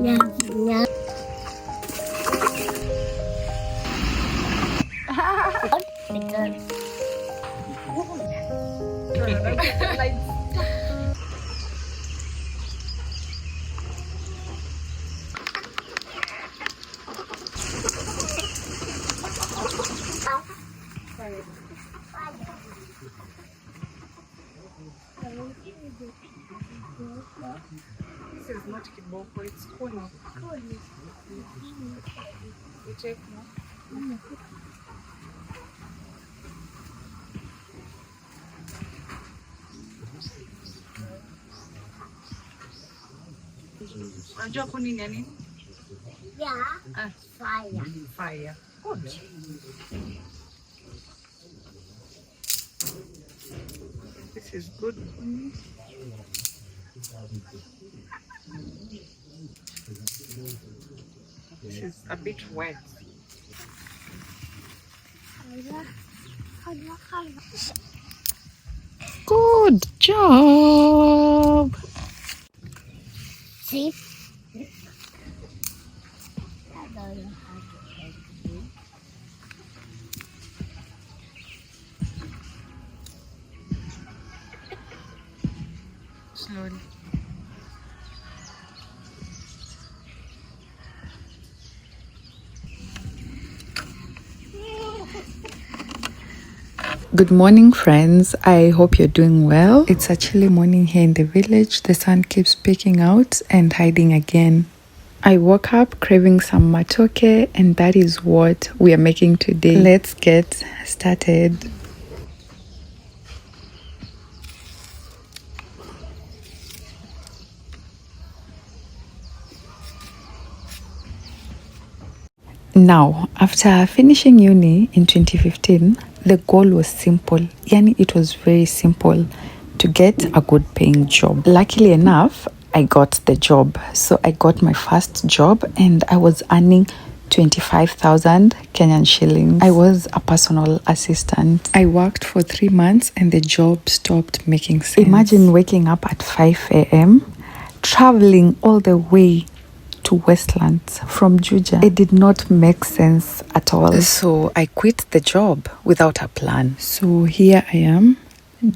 Yeah. Yeah. This is not kiboko, it's kuni. You take more. Unajua kuni ni nini? Yeah. Fire. Fire. Good. This is good kuni. This is a bit wet. Good job. See? Slowly. Good morning, friends. I hope you're doing well. It's a chilly morning here in the village. The sun keeps peeking out and hiding again. I woke up craving some matoke, and that is what we are making today. Let's get started. Now, after finishing uni in 2015, the goal was simple. Yani, it was very simple to get a good paying job. Luckily enough, I got the job. So I got my first job and I was earning 25,000 Kenyan shillings. I was a personal assistant. I worked for 3 months and the job stopped making sense. Imagine waking up at 5 a.m., traveling all the way to Westlands from Juja. It did not make sense at all. So I quit the job without a plan. So here I am,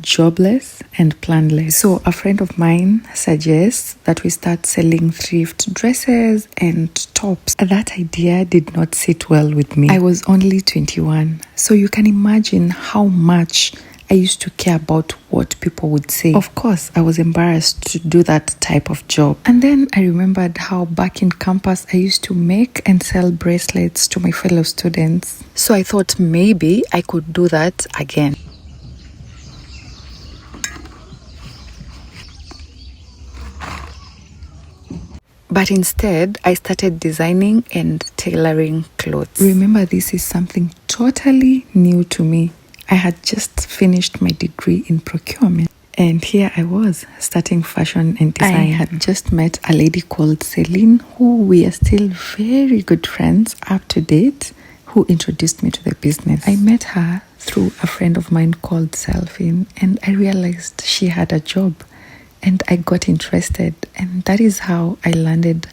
jobless and planless. So a friend of mine suggests that we start selling thrift dresses and tops. That idea did not sit well with me. I was only 21. So you can imagine how much I used to care about what people would say. Of course, I was embarrassed to do that type of job. And then I remembered how back in campus I used to make and sell bracelets to my fellow students. So I thought maybe I could do that again. But instead, I started designing and tailoring clothes. Remember, this is something totally new to me. I had just finished my degree in procurement. And here I was, starting fashion and design. I had just met a lady called Celine, who we are still very good friends up to date, who introduced me to the business. I met her through a friend of mine called Selfin, and I realized she had a job. And I got interested, and that is how I landed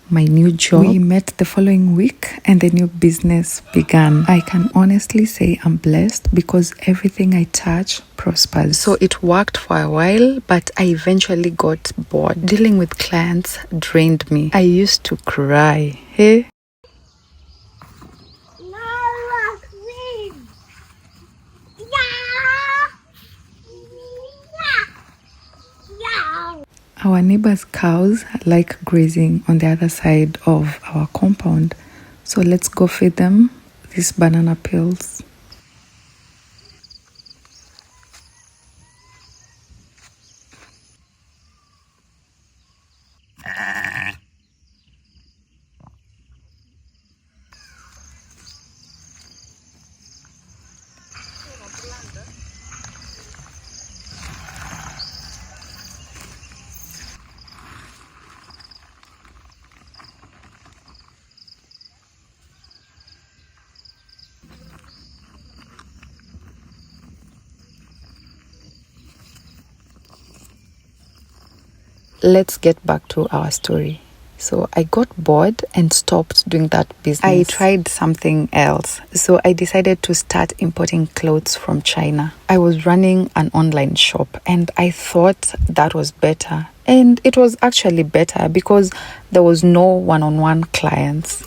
my new job. We met the following week and the new business began. I can honestly say I'm blessed because everything I touch prospers. So it worked for a while, but I eventually got bored. Dealing with clients drained me. I used to cry. Hey? Our neighbors' cows like grazing on the other side of our compound. So let's go feed them these banana peels. Let's get back to our story. So I got bored and stopped doing that business. I tried something else. So I decided to start importing clothes from China. I was running an online shop and I thought that was better. And it was actually better because there was no one-on-one clients.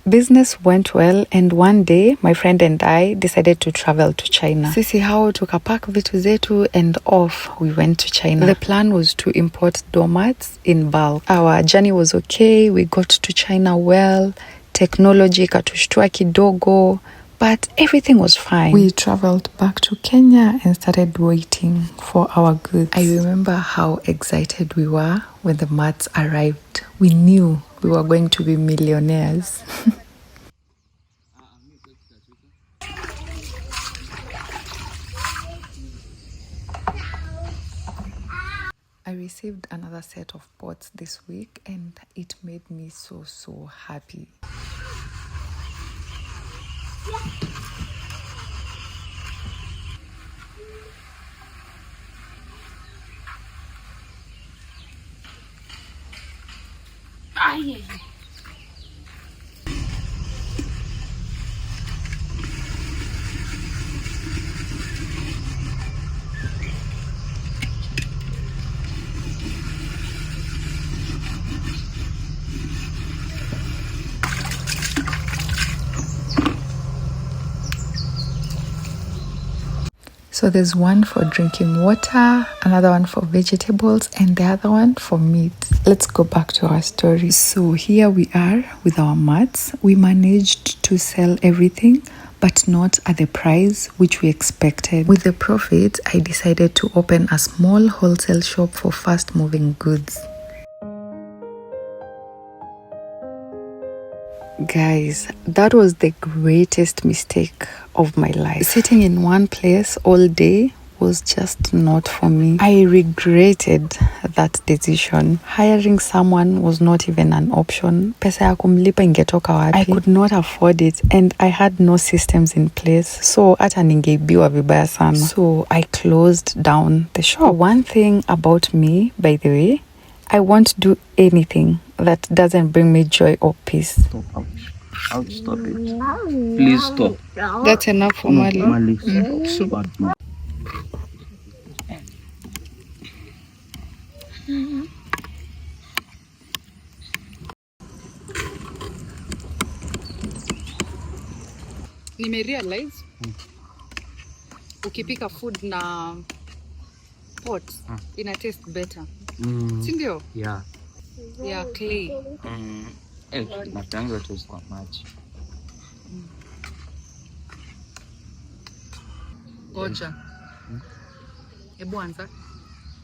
Business went well and one day my friend and I decided to travel to China. Sisi hao tukapack vitu zetu and off we went to China. The plan was to import doormats in bulk. Our journey was okay. We got to China well. Technology katushtua kidogo, but everything was fine. We traveled back to Kenya and started waiting for our goods. I remember how excited we were when the mats arrived. We knew we were going to be millionaires. I received another set of pots this week and it made me so happy. So there's one for drinking water, another one for vegetables, and the other one for meat. Let's go back to our story. So here we are with our mats. We managed to sell everything, but not at the price which we expected. With the profit, I decided to open a small wholesale shop for fast-moving goods. Guys, that was the greatest mistake of my life. Sitting in one place all day was just not for me. I regretted that decision. Hiring someone was not even an option. Pesa ya kumlipa ingetoka wapi? I could not afford it and I had no systems in place. So hata ningeibiwa vibaya sana. So I closed down the shop. One thing about me, by the way, I won't do anything that doesn't bring me joy or peace. Stop. Ouch, stop it. Please stop. That's enough for Mali. Mali, stop. Nimerealize ukipika food na pot ina taste better. Si ndio? Yeah. Yeah, clay. Napanga tu kwa maji. Goja. Hebu anza.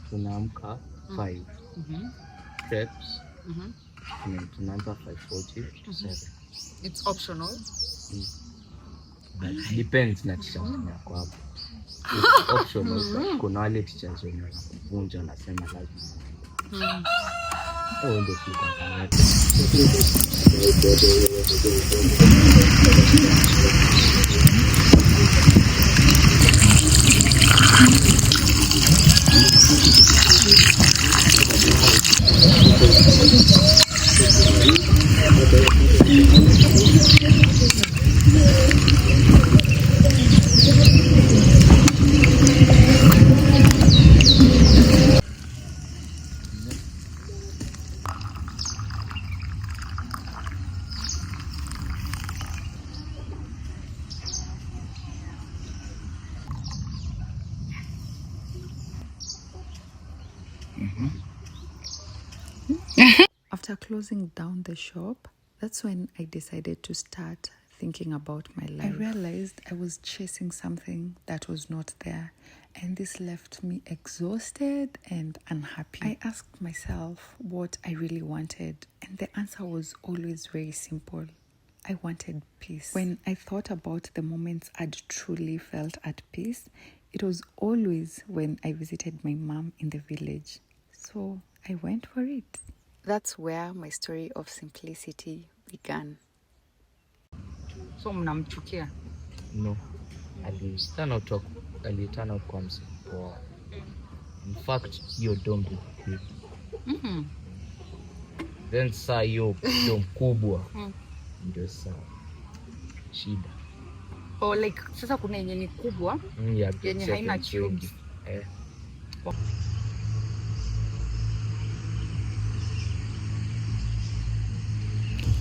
Tunaamka 5. Preps. Tunaanza 5:40 to 7. It's optional. Depends na teacher yako hapo. It's optional. Kuna wale teachers wenye wanavunja nasema lazima. Ndio tulikuwa. After closing down the shop, that's when I decided to start thinking about my life. I realized I was chasing something that was not there, and this left me exhausted and unhappy. I asked myself what I really wanted, and the answer was always very simple. I wanted peace. When I thought about the moments I'd truly felt at peace, it was always when I visited my mom in the village. So I went for it. That's where my story of simplicity began. So mnamchukia. no, aliturn out kwa msipoa. In fact, hiyo dom ilikuwa. Then saa hiyo dom kubwa ndio saa shida. Oh, like sasa kuna yenye ni kubwa yenye haina tubes.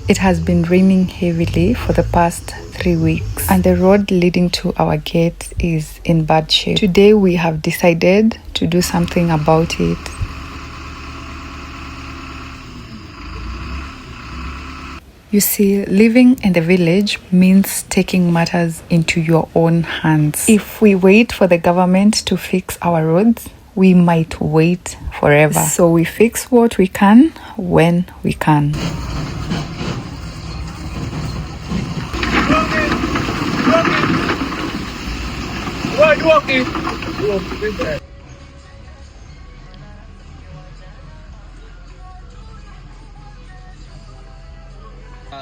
It has been raining heavily for the past 3 weeks and the road leading to our gate is in bad shape. Today we have decided to do something about it. You see, living in the village means taking matters into your own hands. If we wait for the government to fix our roads, we might wait forever. So we fix what we can when we can.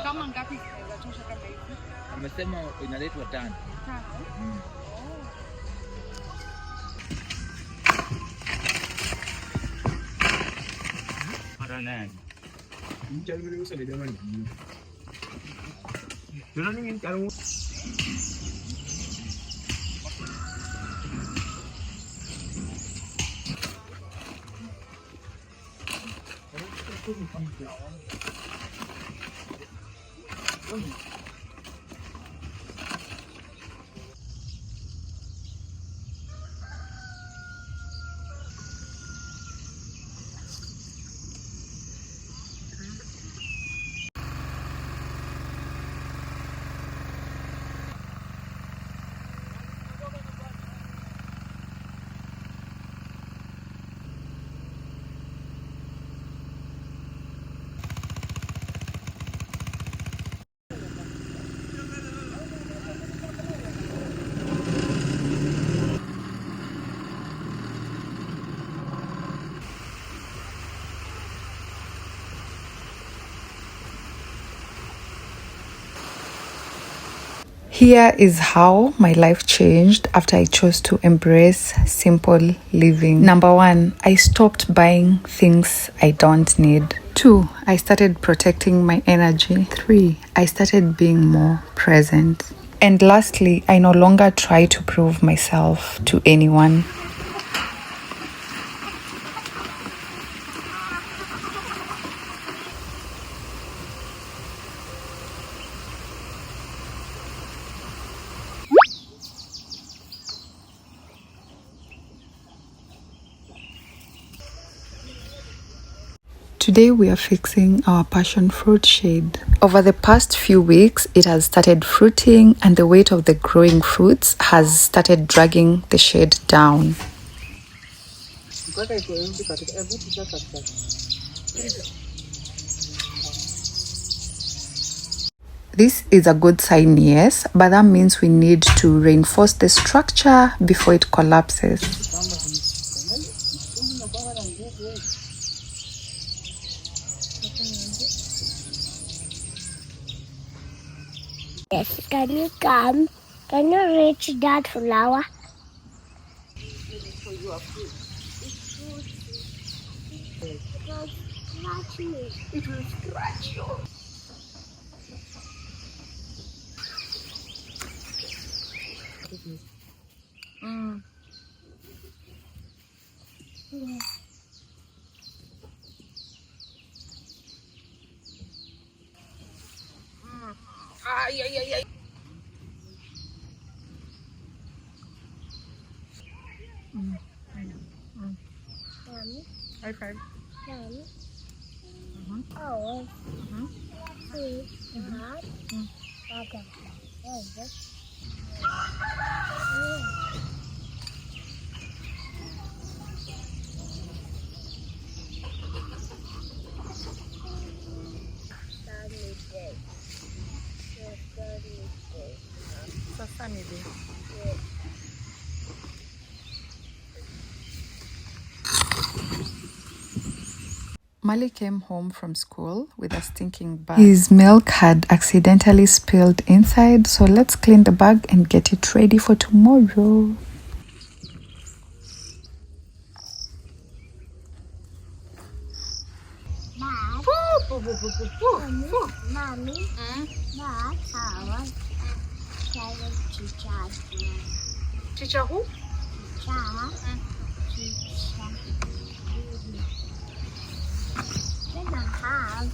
Kama ngapi zinaweza tosha kama hivi? Amesema inaletwa 5. Here is how my life changed after I chose to embrace simple living. Number 1, I stopped buying things I don't need. 2, I started protecting my energy. 3, I started being more present. And lastly, I no longer try to prove myself to anyone. Today we are fixing our passion fruit shade. Over the past few weeks, it has started fruiting and the weight of the growing fruits has started dragging the shade down. This is a good sign, yes, but that means we need to reinforce the structure before it collapses. Yes, can you come? Can you reach that flower? It will scratch you. High five. Oh. Okay. Sasa ni day. Mali came home from school with a stinking bag. His milk had accidentally spilled inside, so let's clean the bag and get it ready for tomorrow. Mommy, that's how I tell teacher. Teacher who? Teacher. Then I have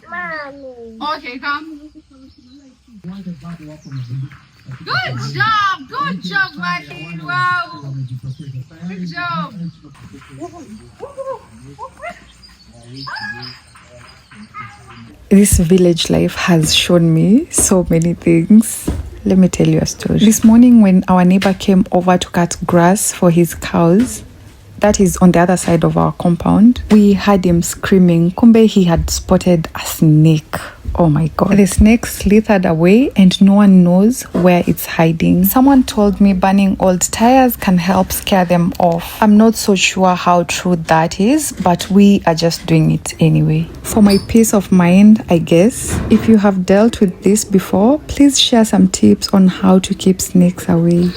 Mommy. Okay, come. Good job, Martin. Wow. Good job. This village life has shown me so many things. Let me tell you a story. This morning when our neighbor came over to cut grass for his cows, that is on the other side of our compound, we heard him screaming. Kumbe he had spotted a snake. Oh my god. The snake slithered away and no one knows where it's hiding. Someone told me burning old tires can help scare them off. I'm not so sure how true that is, but we are just doing it anyway. For my peace of mind, I guess. If you have dealt with this before, please share some tips on how to keep snakes away.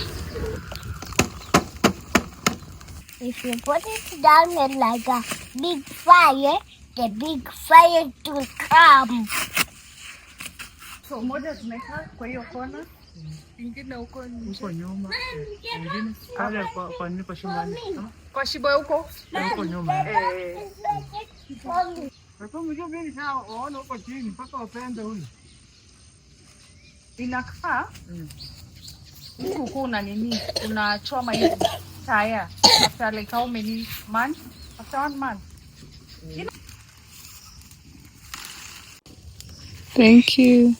if you put it down in like a big fire, the big fire will come. So moja tumeka kwa hiyo kona. Ingine huko nyuma. Ingine pale kwa nini kwa shambani? Kwa shiba huko? Huko nyuma. Hapo mjua mimi nao waona huko chini mpaka wapende huyu. Inakaa huku kuna nini? Unachoma hivi tire after like how many months? After 1 month. Thank you.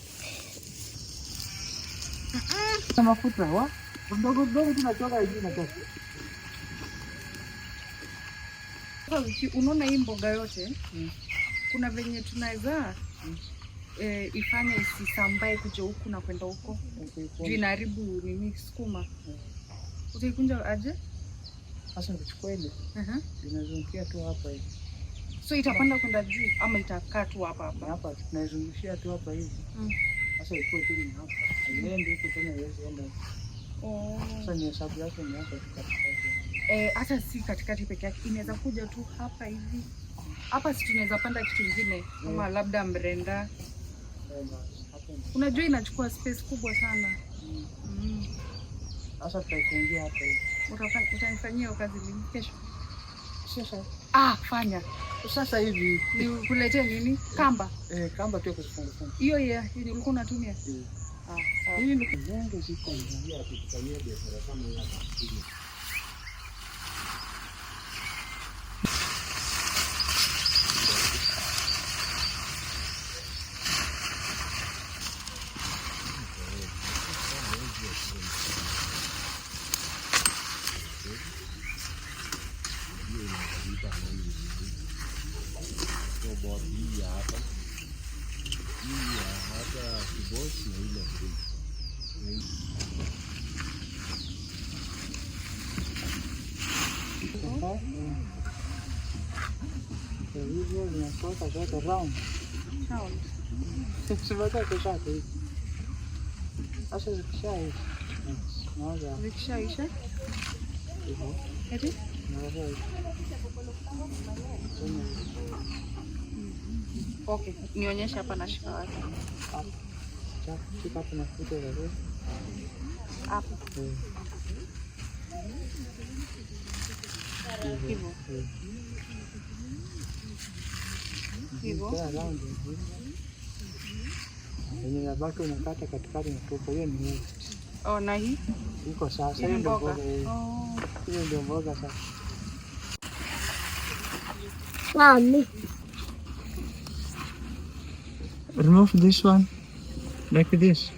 Mafuta wa mdogo mdogo tunatoka hivi na toka. Unaona hii mboga yote kuna venye tunaweza ifanye isisambae kuja huku na kwenda huko. Juu inaharibu nini sukuma. Utaikunja aje? Sasa nichukue ile. Inazungukia tu hapa hivi. So itapanda kwenda juu ama itakaa tu hapa? Hapa tunazungushia tu hapa hivi. Sasa iko tu ni hapa. Ndio huko tena iweze enda. Sasa ni hesabu yake ni hapa katikati. Hata si katikati peke yake, inaweza kuja tu hapa hivi. Hapa si tunaweza panda kitu kingine kama labda mrenda. Unajua inachukua space kubwa sana. Sasa tutaingia hapa hivi. Utanifanyia kazi lini? Kesho? Sasa Fanya. Sasa hivi Nikuletee nini? Kamba. Kamba tu kufunga. Hiyo ulikuwa unatumia? Sawa. Hii ni kwenye ziko njia tukifanyia biashara kama hiyo hapa. Hivyo zinatoka zote round. Sivata kesha hivi. Sasa zikishaisha. Naanza. Zikishaisha? Hivyo. Eti? Naanza. Okay, nionyeshe hapa nashika wapi. Shika hapo na futa ile. Hapa. Hivyo. Hivyo. Yenye nabaki unakata katikati na tupo hiyo ni hiyo. Na hii? Iko sasa hiyo ndio mboga. Hiyo ndio mboga sasa. Mommy. Remove this one like this.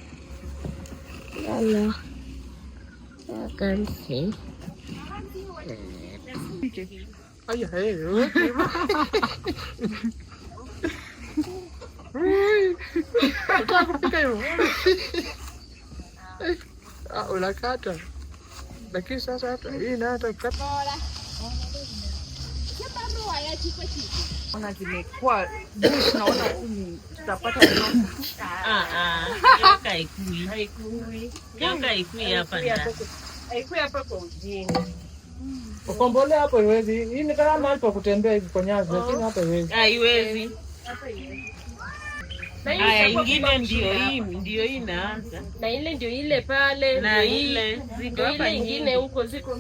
Hello. can see. Unakata. Lakini sasa hata hii na hata kata. Ona zimekuwa bush, naona kuni tutapata haikui hapa kwa ujini. Ukombole hapo iwezi. Hii ni kama mahali pa kutembea hivi kwa nyasi, lakini hapa iwezi. Haiwezi. Haya, ingine ndio hii inaanza. Na ile ndio ile pale. Na ile ndio ile ingine huko ziko.